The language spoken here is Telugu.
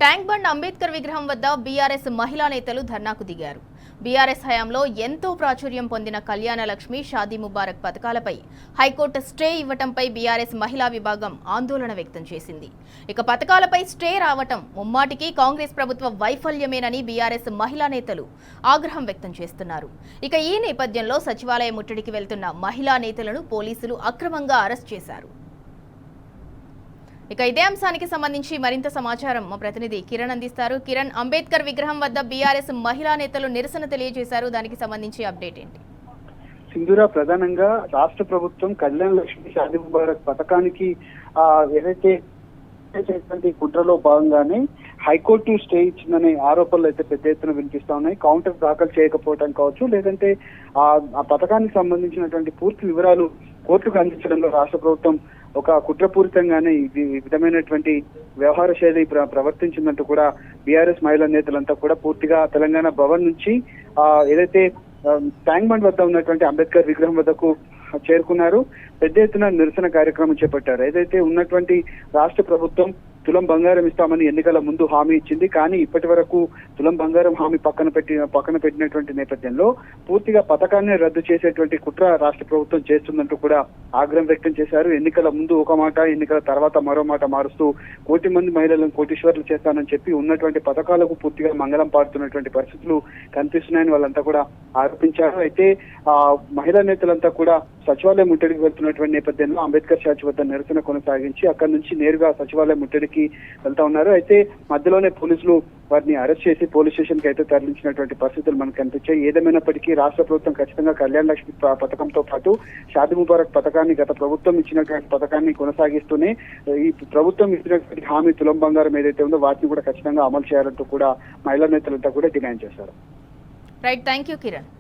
ట్యాంక్ బండ్ అంబేద్కర్ విగ్రహం వద్ద బీఆర్ఎస్ మహిళా నేతలు ధర్నాకు దిగారు. బీఆర్ఎస్ హయాంలో ఎంతో ప్రాచుర్యం పొందిన కళ్యాణ లక్ష్మి, షాదీ ముబారక్ పథకాలపై హైకోర్టు స్టే ఇవ్వటంపై బీఆర్ఎస్ మహిళా విభాగం ఆందోళన వ్యక్తం చేసింది. ఇక పథకాలపై స్టే రావటం ముమ్మాటికి కాంగ్రెస్ ప్రభుత్వ వైఫల్యమేనని బీఆర్ఎస్ మహిళా నేతలు ఆగ్రహం వ్యక్తం చేస్తున్నారు. ఇక ఈ నేపథ్యంలో సచివాలయ ముట్టడికి వెళ్తున్న మహిళా నేతలను పోలీసులు అక్రమంగా అరెస్ట్ చేశారు. ఇక ఇదే అంశానికి సంబంధించి మరింత సమాచారం మా ప్రతినిధి కిరణ్ అందిస్తారు. కిరణ్, అంబేద్కర్ విగ్రహం వద్ద బీఆర్ఎస్ మహిళా నేతలు నిరసన తెలియజేశారు. దానికి సంబంధించి అప్డేట్ ఏంటి? సింధూరా, ప్రధానంగా రాష్ట్ర ప్రభుత్వం కళ్యాణ లక్ష్మి, షాదీ ముబారక్ పథకానికి ఏదైతే కుట్రలో భాగంగానే హైకోర్టు స్టే ఇచ్చిందనే ఆరోపణలు అయితే పెద్ద ఎత్తున వినిపిస్తా ఉన్నాయి. కౌంటర్ దాఖలు చేయకపోవడం కావచ్చు, లేదంటే ఆ పథకానికి సంబంధించినటువంటి పూర్తి వివరాలు కోర్టుకు అందించడంలో రాష్ట్ర ప్రభుత్వం ఒక కుట్రపూరితంగానే ఈ విధమైనటువంటి వ్యవహార శైలి ప్రవర్తించిందంటూ కూడా బీఆర్ఎస్ మహిళా నేతలంతా కూడా పూర్తిగా తెలంగాణ భవన్ నుంచి ఏదైతే ట్యాంక్ బండ్ వద్ద ఉన్నటువంటి అంబేద్కర్ విగ్రహం వద్దకు చేరుకున్నారు. పెద్ద ఎత్తున నిరసన కార్యక్రమం చేపట్టారు. ఏదైతే ఉన్నటువంటి రాష్ట్ర ప్రభుత్వం తులం బంగారం ఇస్తామని ఎన్నికల ముందు హామీ ఇచ్చింది, కానీ ఇప్పటి వరకు తులం బంగారం హామీ పక్కన పెట్టినటువంటి నేపథ్యంలో పూర్తిగా పథకాన్ని రద్దు చేసేటువంటి కుట్ర రాష్ట్ర ప్రభుత్వం చేస్తుందంటూ కూడా ఆగ్రహం వ్యక్తం చేశారు. ఎన్నికల ముందు ఒక మాట, ఎన్నికల తర్వాత మరో మాట మారుస్తూ 1 కోటి మంది మహిళలను కోటీశ్వర్లు చేస్తానని చెప్పి ఉన్నటువంటి పథకాలకు పూర్తిగా మంగళం పాడుతున్నటువంటి పరిస్థితులు కనిపిస్తున్నాయని వాళ్ళంతా కూడా ఆరోపించారు. అయితే మహిళా నేతలంతా కూడా సచివాలయం ముట్టడికి వెళ్తున్నటువంటి నేపథ్యంలో అంబేద్కర్ స్టాచ్యూ వద్ద నిరసన కొనసాగించి అక్కడి నుంచి నేరుగా సచివాలయం ముట్టడికి వెళ్తా ఉన్నారు. అయితే మధ్యలోనే పోలీసులు వారిని అరెస్ట్ చేసి పోలీస్ స్టేషన్ కి అయితే తరలించినటువంటి పరిస్థితులు మనకు కనిపించాయి. ఏదేమైనప్పటికీ రాష్ట్ర ప్రభుత్వం ఖచ్చితంగా కళ్యాణ లక్ష్మి పథకంతో పాటు షాదీ ముబారక్ పథకాన్ని, గత ప్రభుత్వం ఇచ్చినటువంటి పథకాన్ని కొనసాగిస్తూనే ఈ ప్రభుత్వం ఇచ్చినటువంటి హామీ తులం బంగారం ఏదైతే ఉందో వాటిని కూడా ఖచ్చితంగా అమలు చేయాలంటూ కూడా మహిళా నేతలంతా కూడా డిమాండ్ చేశారు. Right, thank you Kiran.